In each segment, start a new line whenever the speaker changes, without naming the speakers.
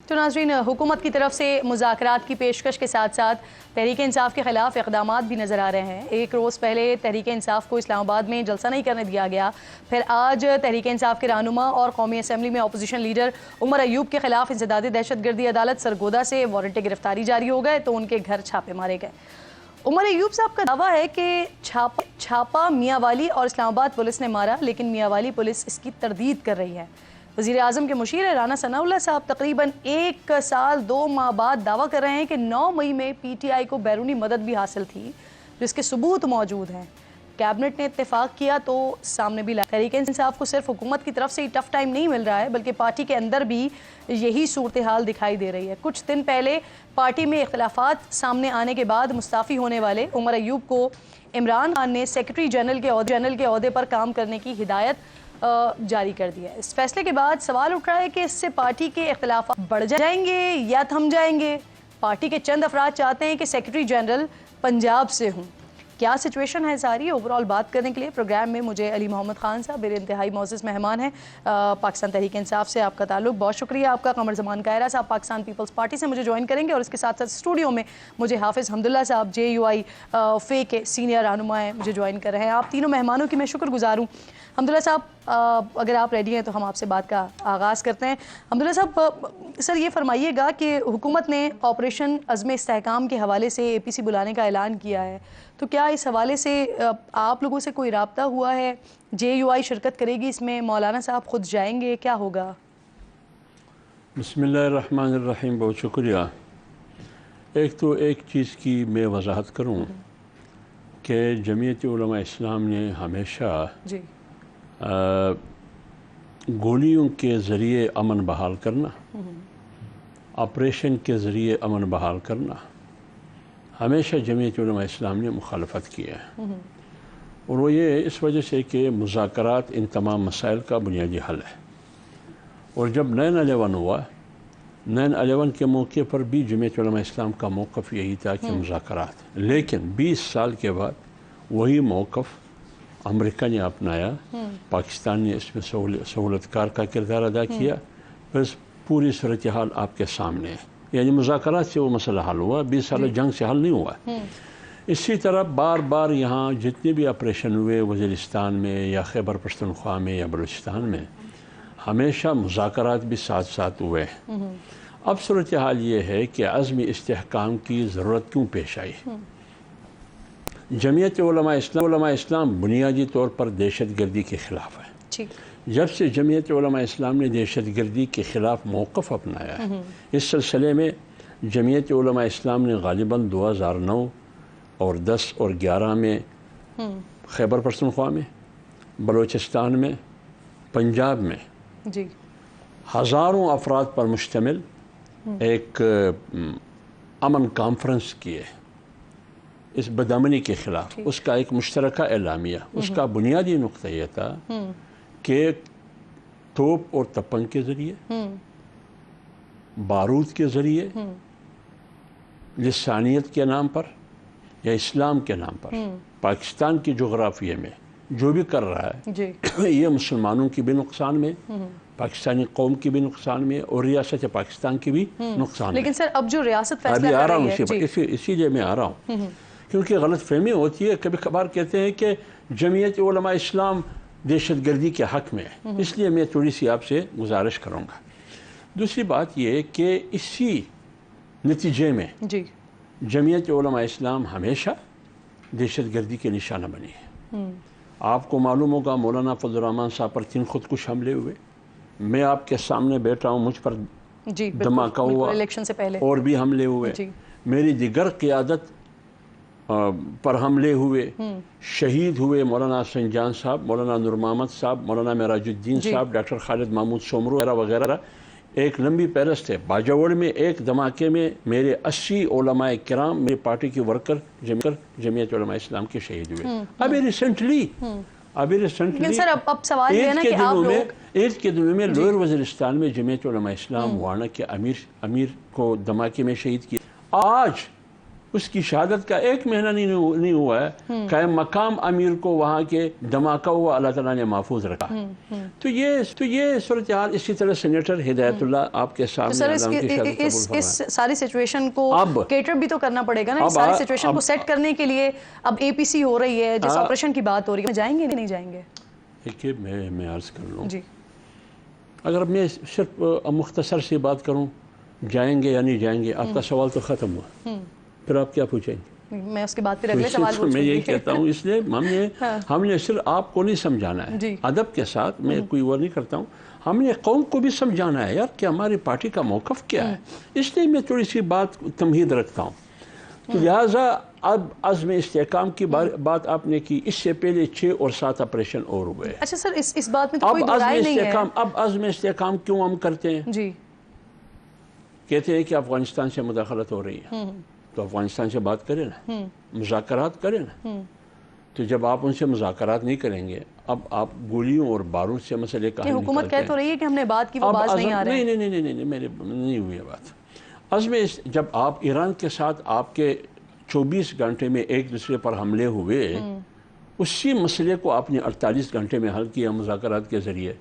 تو ناظرین، حکومت کی طرف سے مذاکرات کی پیشکش کے ساتھ ساتھ تحریک انصاف کے خلاف اقدامات بھی نظر آ رہے ہیں۔ ایک روز پہلے تحریک انصاف کو اسلام آباد میں جلسہ نہیں کرنے دیا گیا، پھر آج تحریک انصاف کے رہنما اور قومی اسمبلی میں اپوزیشن لیڈر عمر ایوب کے خلاف انسداد دہشت گردی عدالت سرگودا سے وارنٹ گرفتاری جاری ہو گئے تو ان کے گھر چھاپے مارے گئے۔ عمر ایوب صاحب کا دعویٰ ہے کہ چھاپا میاں والی اور اسلام آباد پولیس نے مارا، لیکن میاں والی پولیس اس کی تردید کر رہی ہے۔ وزیر اعظم کے مشیر رانا ثناء اللہ صاحب تقریباً 1 سال 2 ماہ بعد دعویٰ کر رہے ہیں کہ 9 مئی میں پی ٹی آئی کو بیرونی مدد بھی حاصل تھی، جس کے ثبوت موجود ہیں۔ کیبنٹ نے اتفاق کیا تو سامنے بھی لایا۔ تحریک انصاف کو صرف حکومت کی طرف سے ہی ٹف ٹائم نہیں مل رہا ہے، بلکہ پارٹی کے اندر بھی یہی صورتحال دکھائی دے رہی ہے۔ کچھ دن پہلے پارٹی میں اختلافات سامنے آنے کے بعد مستعفی ہونے والے عمر ایوب کو عمران خان نے سیکرٹری جنرل کے عہدے پر کام کرنے کی ہدایت جاری کر دیا ہے۔ اس فیصلے کے بعد سوال اٹھ رہا ہے کہ اس سے پارٹی کے اختلافات بڑھ جائیں گے یا تھم جائیں گے؟ پارٹی کے چند افراد چاہتے ہیں کہ سیکرٹری جنرل پنجاب سے ہوں۔ کیا سچویشن ہے ساری؟ اوورآل بات کرنے کے لیے پروگرام میں مجھے علی محمد خان صاحب میرے انتہائی معزز مہمان ہیں۔ پاکستان تحریک انصاف سے آپ کا تعلق، بہت شکریہ آپ کا۔ قمر زمان کائرہ صاحب پاکستان پیپلز پارٹی سے مجھے جوائن کریں گے، اور اس کے ساتھ ساتھ اسٹوڈیو میں مجھے حافظ حمداللہ صاحب JUI فے کے سینئر رہنما ہیں، مجھے جوائن کر رہے ہیں۔ آپ تینوں مہمانوں کی میں شکر گزار ہوں۔ حمداللہ صاحب، اگر آپ ریڈی ہیں تو ہم آپ سے بات کا آغاز کرتے ہیں۔ حمداللہ صاحب، سر یہ فرمائیے گا کہ حکومت نے آپریشن عزم استحکام کے حوالے سے APC بلانے کا اعلان کیا ہے، تو کیا اس حوالے سے آپ لوگوں سے کوئی رابطہ ہوا ہے؟ JUI شرکت کرے گی اس میں؟ مولانا صاحب خود جائیں گے؟ کیا ہوگا؟
بسم اللہ الرحمن الرحیم، بہت شکریہ۔ ایک چیز کی میں وضاحت کروں کہ جمعیت علماء اسلام نے ہمیشہ گولیوں کے ذریعے امن بحال کرنا، آپریشن کے ذریعے امن بحال کرنا، ہمیشہ جمعیت علماء اسلام نے مخالفت کی ہے، اور وہ یہ اس وجہ سے کہ مذاکرات ان تمام مسائل کا بنیادی حل ہے۔ اور جب 9/11 ہوا، 9/11 کے موقع پر بھی جمعیت علماء اسلام کا موقف یہی تھا کہ مذاکرات، لیکن 20 سال کے بعد وہی موقف امریکہ نے اپنایا، پاکستان نے اس میں سہولت کار کا کردار ادا کیا، بس پوری صورتحال آپ کے سامنے ہے۔ یعنی مذاکرات سے وہ مسئلہ حل ہوا، 20 سال جنگ سے حل نہیں ہوا۔ اسی طرح بار بار یہاں جتنے بھی آپریشن ہوئے وزیرستان میں یا خیبر پختونخوا میں یا بلوچستان میں، ہمیشہ مذاکرات بھی ساتھ ساتھ ہوئے۔ اب صورتحال یہ ہے کہ عزم استحکام کی ضرورت کیوں پیش آئی؟ جمعیت علماء اسلام بنیادی طور پر دہشت گردی کے خلاف ہے۔ جب سے جمعیت علماء اسلام نے دہشت گردی کے خلاف موقف اپنایا ہے، اس سلسلے میں جمعیت علماء اسلام نے غالباً 2009 اور 10 اور 11 میں خیبر پختونخوا میں، بلوچستان میں، پنجاب میں ہزاروں افراد پر مشتمل ایک امن کانفرنس کیے اس بدامنی کے خلاف۔ اس کا ایک مشترکہ اعلامیہ، اس کا بنیادی نقطہ یہ تھا کہ توپ اور تپنگ کے ذریعے، بارود کے ذریعے، لسانیت کے نام پر یا اسلام کے نام پر پاکستان کی جغرافیے میں جو بھی کر رہا ہے، یہ مسلمانوں کی بھی نقصان میں، پاکستانی قوم کی بھی نقصان میں، اور ریاست پاکستان کی بھی نقصان میں۔
لیکن سر اب جو ریاست فیصلہ کر رہی ہے،
اسی لیے میں آ رہا ہوں، کیونکہ غلط فہمی ہوتی ہے، کبھی کبھار کہتے ہیں کہ جمعیت علماء اسلام دہشت گردی کے حق میں ہے، اس لیے میں تھوڑی سی آپ سے گزارش کروں گا۔ دوسری بات یہ کہ اسی نتیجے میں جمعیت علماء اسلام ہمیشہ دہشت گردی کے نشانہ بنی ہے۔ آپ کو معلوم ہوگا مولانا فضل الرحمان صاحب پر 3 خودکش حملے ہوئے، میں آپ کے سامنے بیٹھا ہوں، مجھ پر دھماکہ ہوا،
الیکشن سے پہلے
اور بھی حملے ہوئے، میری دیگر قیادت پر حملے ہوئے، شہید ہوئے مولانا حسن جان صاحب، مولانا نور محمد صاحب، مولانا معراج الدین صاحب، ڈاکٹر خالد محمود سومرو وغیرہ وغیرہ۔ ایک لمبی فہرست ہے۔ باجوڑ میں ایک دھماکے میں میرے 80 علماء کرام، میری پارٹی کے ورکر جمعیت علماء اسلام کے شہید ہوئے۔ ابھی ریسنٹلی عید کے دنوں میں لوئر وزیرستان میں جمعیت علماء اسلام وانا کے امیر کو دھماکے میں شہید کیا۔ اس کی شہادت کا 1 مہینہ نہیں ہوا ہے، قائم مقام امیر کو وہاں کے دھماکہ ہوا، اللہ تعالیٰ نے محفوظ رکھا۔ تو یہ صورتحال اسی طرح سینیٹر ہدایت اللہ آپ کے سامنے علام کی شہادت قبول فرمائے۔
اس ساری سچویشن کو کیٹر بھی تو کرنا پڑے گا نا، اس ساری سچویشن کو سیٹ کرنے کے لیے اب اے پی سی ہو رہی ہے، جس آپریشن کی بات ہو رہی ہے، جائیں گے نہیں جائیں گے؟
دیکھیے میں عرض کر لوں،
جی
اگر میں صرف مختصر سی بات کروں جائیں گے یا نہیں جائیں گے، آپ کا سوال تو ختم ہوا، پھر آپ کیا پوچھیں گے؟
میں اس کے بعد پھر اگلے سوال پوچھوں گی۔
میں یہی کہتا ہوں، اس لیے ہم نے صرف آپ کو نہیں سمجھانا ہے، ادب کے ساتھ میں کوئی وہ نہیں کرتا ہوں، ہم نے قوم کو بھی سمجھانا ہے یار کہ ہماری پارٹی کا موقف کیا ہے، اس لیے میں تھوڑی سی بات تمہید رکھتا ہوں۔ تو لہٰذا اب عزم استحکام کی بات آپ نے کی، اس سے پہلے 6 اور 7 آپریشن اور ہوئے۔
اچھا سر، اس بات میں تو کوئی دو رائے نہیں ہے۔
اب عزم استحکام کیوں ہم کرتے ہیں؟
جی
کہتے ہیں کہ افغانستان سے مداخلت ہو رہی ہے، تو افغانستان سے بات کریں نا، مذاکرات کریں نا۔ تو جب آپ ان سے مذاکرات نہیں کریں گے، اب آپ گولیوں اور بارود سے مسئلے کا حل نکالتے ہیں۔
حکومت کہہ تو رہی ہے کہ ہم نے بات کی، وہ باز نہیں آ رہے ہیں۔
نہیں میرے نہیں ہوئی ہے بات۔ عزم جب آپ ایران کے ساتھ آپ کے 24 گھنٹے میں ایک دوسرے پر حملے ہوئے، اسی مسئلے کو آپ نے 48 گھنٹے میں حل کیا مذاکرات کے ذریعے۔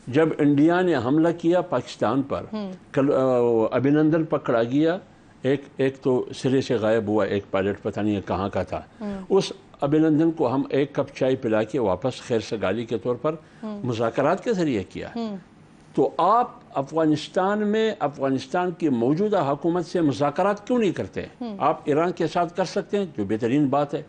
جب انڈیا نے حملہ کیا پاکستان پر، ابھینندن پکڑا گیا، ایک تو سرے سے غائب ہوا، ایک پائلٹ پتہ نہیں کہاں کا تھا، اس ابھینندن کو ہم 1 کپ چائے پلا کے واپس خیر سگالی کے طور پر مذاکرات کے ذریعے کیا۔ تو آپ افغانستان میں افغانستان کی موجودہ حکومت سے مذاکرات کیوں نہیں کرتے؟ آپ ایران کے ساتھ کر سکتے ہیں، جو بہترین بات ہے،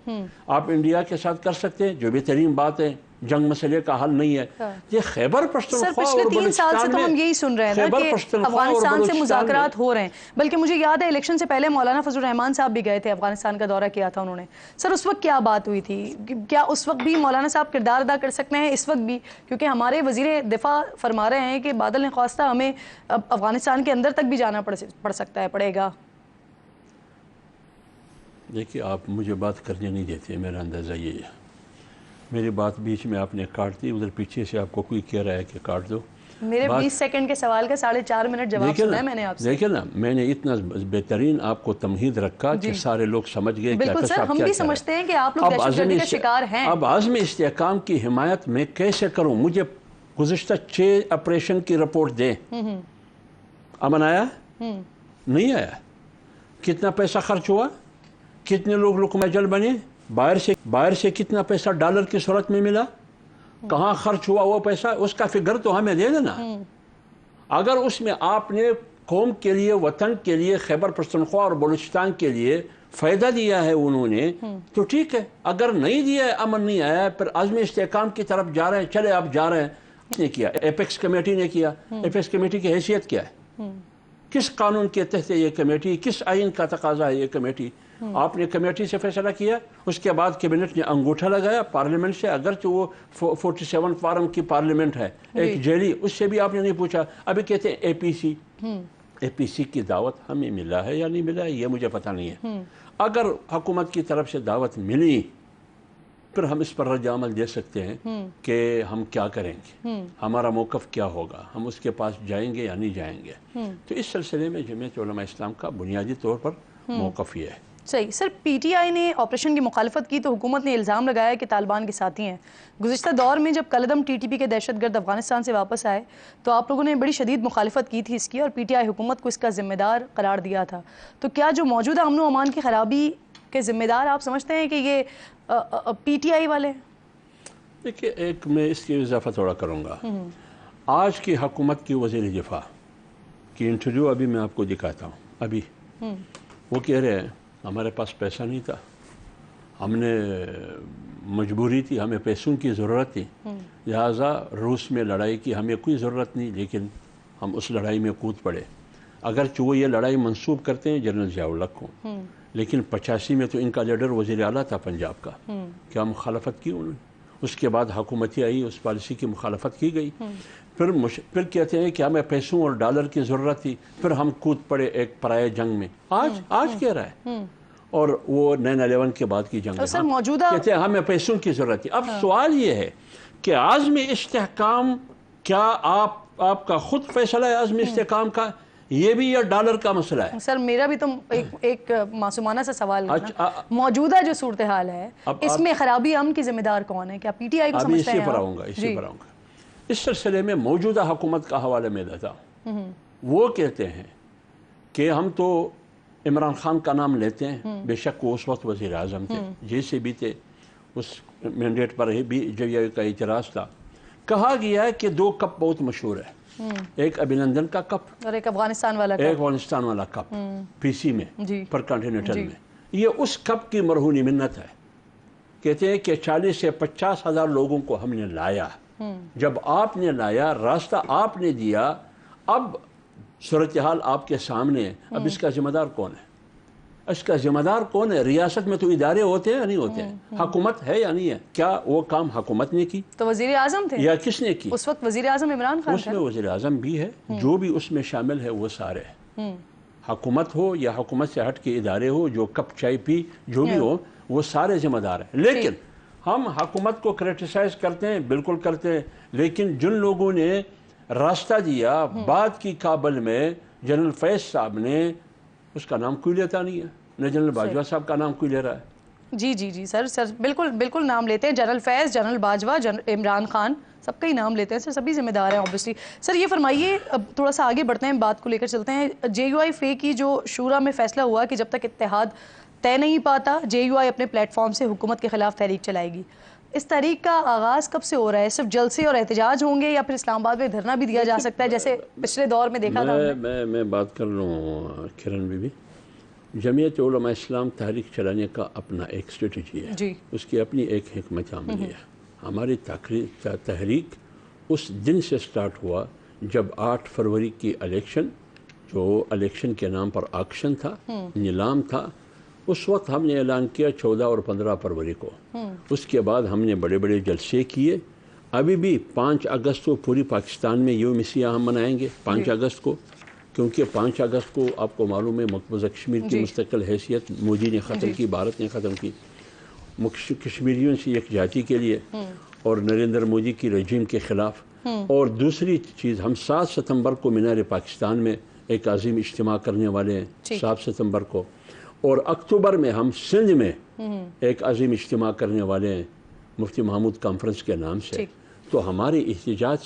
آپ انڈیا کے ساتھ کر سکتے ہیں، جو بہترین بات ہے، جنگ مسئلے کا حل نہیں ہے۔ یہ خیبر پختونخوا اور
پچھلے 3 سال سے تو ہم یہی سن رہے ہیں نا کہ افغانستان سے مذاکرات ہو رہے ہیں، بلکہ مجھے یاد ہے الیکشن سے پہلے مولانا فضل الرحمان صاحب بھی گئے تھے، افغانستان کا دورہ کیا تھا انہوں نے۔ سر اس وقت کیا بات ہوئی تھی؟ کیا اس وقت بھی مولانا صاحب کردار ادا کر سکتے ہیں اس وقت بھی؟ کیونکہ ہمارے وزیر دفاع فرما رہے ہیں کہ بادل نے خواستہ ہمیں افغانستان کے اندر تک بھی جانا پڑے گا۔
دیکھیے آپ مجھے بات کرنے نہیں دیتے، میرا اندازہ یہ ہے، میری بات بیچ میں آپ نے کاٹ دی، ادھر پیچھے سے آپ کو کوئی کہہ رہا ہے کہ کاٹ دو۔
میرے 20 سیکنڈ کے سوال کا 4.5 منٹ جواب سنا ہے میں نے آپ سے۔
دیکھیں نا، میں نے اتنا بہترین آپ کو تمہید رکھا کہ سارے لوگ سمجھ گئے کہ
بالکل سر، ہم بھی سمجھتے ہیں کہ آپ لوگ دہشت گردی کا شکار ہیں۔
اب عزم استحکام کی حمایت میں کیسے کروں؟ مجھے گزشتہ 6 آپریشن کی رپورٹ دیں۔ امن آیا؟ نہیں آیا۔ کتنا پیسہ خرچ ہوا؟ کتنے لوگ لقمہ اجل بنے؟ باہر سے کتنا پیسہ ڈالر کی صورت میں ملا؟ کہاں خرچ ہوا وہ پیسہ؟ اس کا فگر تو ہمیں دے دینا۔ اگر اس میں آپ نے قوم کے لیے، وطن کے لیے، خیبر پختونخوا اور بلوچستان کے لیے فائدہ دیا ہے انہوں نے، تو ٹھیک ہے۔ اگر نہیں دیا ہے، امن نہیں آیا ہے، پھر عزم استحکام کی طرف جا رہے ہیں، چلے آپ جا رہے ہیں۔ کس نے کیا؟ ایپیکس کمیٹی نے کیا۔ ایپیکس کمیٹی کی حیثیت کیا ہے؟ کس قانون کے تحت یہ کمیٹی، کس آئین کا تقاضا ہے یہ کمیٹی؟ آپ نے کمیٹی سے فیصلہ کیا، اس کے بعد کیبنٹ نے انگوٹھا لگایا پارلیمنٹ سے، اگرچہ وہ 47 فارم کی پارلیمنٹ ہے، ایک جیلی، اس سے بھی آپ نے نہیں پوچھا۔ ابھی کہتے ہیں اے پی سی کی دعوت ہمیں ملا ہے یا نہیں ملا ہے، یہ مجھے پتہ نہیں ہے۔ اگر حکومت کی طرف سے دعوت ملی، پھر ہم اس پر رد عمل دے سکتے ہیں کہ ہم کیا کریں گے، ہمارا موقف کیا ہوگا، ہم اس کے پاس جائیں گے یا نہیں جائیں گے۔ تو اس سلسلے میں جمعیت علماء اسلام کا بنیادی طور پر موقف یہ ہے۔
صحیح سر، پی ٹی آئی نے آپریشن کی مخالفت کی تو حکومت نے الزام لگایا کہ طالبان کے ساتھی ہیں۔ گزشتہ دور میں جب کالعدم ٹی ٹی پی کے دہشت گرد افغانستان سے واپس آئے تو آپ لوگوں نے بڑی شدید مخالفت کی تھی اس کی، اور پی ٹی آئی حکومت کو اس کا ذمہ دار قرار دیا تھا۔ تو کیا جو موجودہ امن و امان کی خرابی کے ذمہ دار آپ سمجھتے ہیں کہ یہ پی ٹی آئی والے؟
دیکھیے، ایک میں اس کی اضافہ تھوڑا کروں گا۔ آج کی حکومت کی وزیر دفاع کی انٹرویو ابھی میں آپ کو دکھاتا ہوں۔ ابھی وہ کہہ رہے ہیں ہمارے پاس پیسہ نہیں تھا، ہم نے مجبوری تھی، ہمیں پیسوں کی ضرورت تھی، لہٰذا روس میں لڑائی کی ہمیں کوئی ضرورت نہیں، لیکن ہم اس لڑائی میں کود پڑے۔ اگرچہ وہ یہ لڑائی منسوب کرتے ہیں جنرل ضیاء الحق کو، لیکن 85 میں تو ان کا لیڈر وزیر اعلیٰ تھا پنجاب کا، کیا مخالفت کی انہوں نے؟ اس کے بعد حکومتیں آئی، اس پالیسی کی مخالفت کی گئی۔ پھر کہتے ہیں کہ ہمیں پیسوں اور ڈالر کی ضرورت تھی، پھر ہم کود پڑے ایک پرائے جنگ میں۔ آج کہہ رہا ہے، اور وہ 9/11 کے بعد کی جنگ میں کہتے ہیں ہمیں پیسوں کی ضرورت تھی۔ اب سوال یہ ہے کہ عزم استحکام کیا آپ کا خود فیصلہ ہے عزم استحکام کا، یہ بھی یہ ڈالر کا مسئلہ ہے.
سر میرا بھی تو ایک معصومانہ سا سوال ہے نا. موجودہ جو صورتحال ہے اس میں خرابی امن کی ذمہ دار کون ہے؟ کیا پی ٹی آئی کو سمجھتے ہیں؟
اسی پر آؤں گا. اس سلسلے میں موجودہ حکومت کا حوالہ میں دیتا ہوں. وہ کہتے ہیں کہ ہم تو عمران خان کا نام لیتے ہیں، بے شک وہ اس وقت وزیر اعظم تھے، جیسے بھی تھے، اس مینڈیٹ پر بھی جو کا اعتراض تھا. کہا گیا ہے کہ 2 کپ بہت مشہور ہے، ایک ابھینندن کا کپ
اور ایک افغانستان والا
کپ پی سی میں پر کانٹیننٹل میں. یہ اس کپ کی مرہونی منت ہے. کہتے ہیں کہ 40 سے 50 ہزار لوگوں کو ہم نے لایا. جب آپ نے لایا، راستہ آپ نے دیا، اب صورتحال آپ کے سامنے ہے. اب اس کا ذمہ دار کون ہے؟ اس کا ذمہ دار کون ہے؟ ریاست میں تو ادارے ہوتے ہیں یا نہیں ہوتے ہیں؟ حکومت ہے یا نہیں ہے؟ کیا وہ کام حکومت نے کی
تو وزیر اعظم تھے
یا کس نے کی؟
اس وقت وزیر اعظم عمران خان
اس میں وزیر اعظم بھی ہے، جو بھی اس میں شامل ہے وہ سارے حکومت ہو یا حکومت سے ہٹ کے ادارے ہو، جو کپ چائے پی جو بھی ہو، وہ سارے ذمہ دار ہیں. لیکن ہم حکومت کو کرٹیسائز کرتے ہیں، بالکل کرتے ہیں، لیکن جن لوگوں نے راستہ دیا بعد کی کابل میں، جنرل فیض صاحب نے، اس کا نام کوئی لیتا نہیں ہے، نہ جنرل باجوہ صاحب کا نام کوئی لے رہا ہے.
جی سر بالکل نام لیتے ہیں. جنرل فیض، جنرل باجوہ، عمران خان، سب کا ہی نام لیتے ہیں سر. سبھی ذمہ دار ہیں اوبیسلی. سر یہ فرمائیے، اب تھوڑا سا آگے بڑھتے ہیں، بات کو لے کر چلتے ہیں. جے یو آئی فے کی جو شورا میں فیصلہ ہوا کہ جب تک اتحاد طے نہیں پاتا، جے یو آئی اپنے پلیٹ فارم سے حکومت کے خلاف تحریک چلائے گی. اس تحریک کا آغاز کب سے ہو رہا ہے؟ صرف جلسے اور احتجاج ہوں گے یا پھر اسلام آباد میں دھرنا بھی دیا جا سکتا ہے جیسے پچھلے دور میں دیکھا تھا؟
میں بات کر رہا ہوں کرن بی بی. جمعیت علماء اسلام تحریک چلانے کا اپنا ایک اسٹریٹجی ہے، اس کی اپنی ایک حکمت عملی ہے. ہماری تحریک اس دن سے سٹارٹ ہوا جب 8 فروری کی الیکشن، جو الیکشن کے نام پر آکشن تھا، نیلام تھا، اس وقت ہم نے اعلان کیا 14 اور 15 فروری کو. اس کے بعد ہم نے بڑے بڑے جلسے کیے. ابھی بھی 5 اگست کو پوری پاکستان میں یوم سیاہ ہم منائیں گے 5 اگست کو، کیونکہ 5 اگست کو آپ کو معلوم ہے مقبوضہ کشمیر کی مستقل حیثیت مودی نے ختم کی، بھارت نے ختم کی. کشمیریوں سے ایک جاتی کے لیے اور نریندر مودی کی رجیم کے خلاف. اور دوسری چیز، ہم 7 ستمبر کو مینار پاکستان میں ایک عظیم اجتماع کرنے والے ہیں 7 ستمبر کو، اور اکتوبر میں ہم سندھ میں ایک عظیم اجتماع کرنے والے ہیں مفتی محمود کانفرنس کے نام سے. تو ہماری احتجاج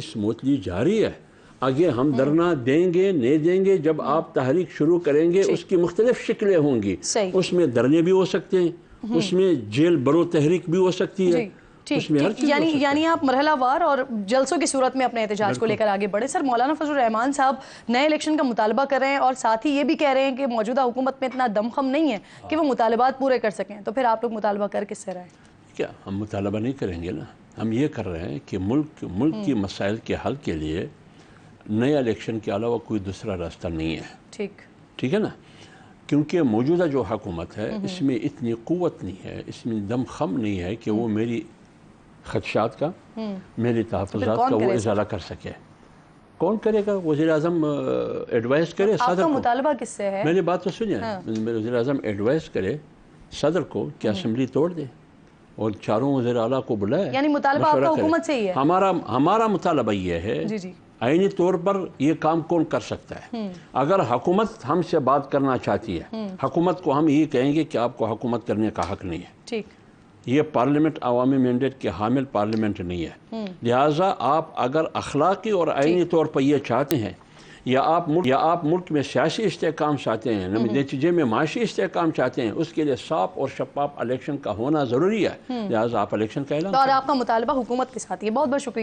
سموتلی جاری ہے. آگے ہم دھرنا دیں گے نہیں دیں گے، جب آپ تحریک شروع کریں گے اس کی مختلف شکلیں ہوں گی. اس میں دھرنے بھی ہو سکتے ہیں، اس میں جیل برو تحریک بھی ہو سکتی ہے، اس میں ہر چیز ہو سکتی ہے.
یعنی آپ مرحلہ وار اور جلسوں کی صورت میں اپنے احتجاج کو لے کر آگے بڑھے. سر مولانا فضل الرحمان صاحب نئے الیکشن کا مطالبہ کر رہے ہیں اور ساتھ ہی یہ بھی کہہ رہے ہیں کہ موجودہ حکومت میں اتنا دم خم نہیں ہے کہ وہ مطالبات پورے کر سکیں. تو پھر آپ لوگ مطالبہ کر کس سے رہے ہیں؟
کیا ہم مطالبہ نہیں کریں گے نا؟ ہم یہ کر رہے ہیں کہ ملک کی مسائل کے حل کے لیے نئے الیکشن کے علاوہ کوئی دوسرا راستہ نہیں ہے. ٹھیک ہے نا؟ کیونکہ موجودہ جو حکومت ہے اس میں اتنی قوت نہیں ہے، اس میں دم خم نہیں ہے کہ وہ میری خدشات کا، میری تحفظات کا وہ ازالہ کر سکے. کون کرے گا؟ وزیر اعظم ایڈوائز کرے صدر کو.
آپ کا مطالبہ کس سے ہے؟
میری بات تو سنیے. وزیر اعظم ایڈوائز کرے صدر کو کہ اسمبلی توڑ دے اور چاروں وزیر اعلیٰ کو بلائے.
یعنی مطالبہ آپ کا حکومت سے ہی ہے؟
ہمارا مطالبہ یہ ہے، آئینی طور پر یہ کام کون کر سکتا ہے؟ اگر حکومت ہم سے بات کرنا چاہتی ہے، حکومت کو ہم یہ کہیں گے کہ آپ کو حکومت کرنے کا حق نہیں ہے. یہ پارلیمنٹ عوامی مینڈیٹ کے حامل پارلیمنٹ نہیں ہے. لہٰذا آپ اگر اخلاقی اور آئینی طور پر یہ چاہتے ہیں، یا آپ ملک میں سیاسی استحکام چاہتے ہیں، نتیجے میں معاشی استحکام چاہتے ہیں، اس کے لیے صاف اور شفاف الیکشن کا ہونا ضروری ہے. لہٰذا آپ الیکشن کا اعلان کریں.
اور آپ کا مطالبہ حکومت کے ساتھ. یہ بہت بہت شکریہ.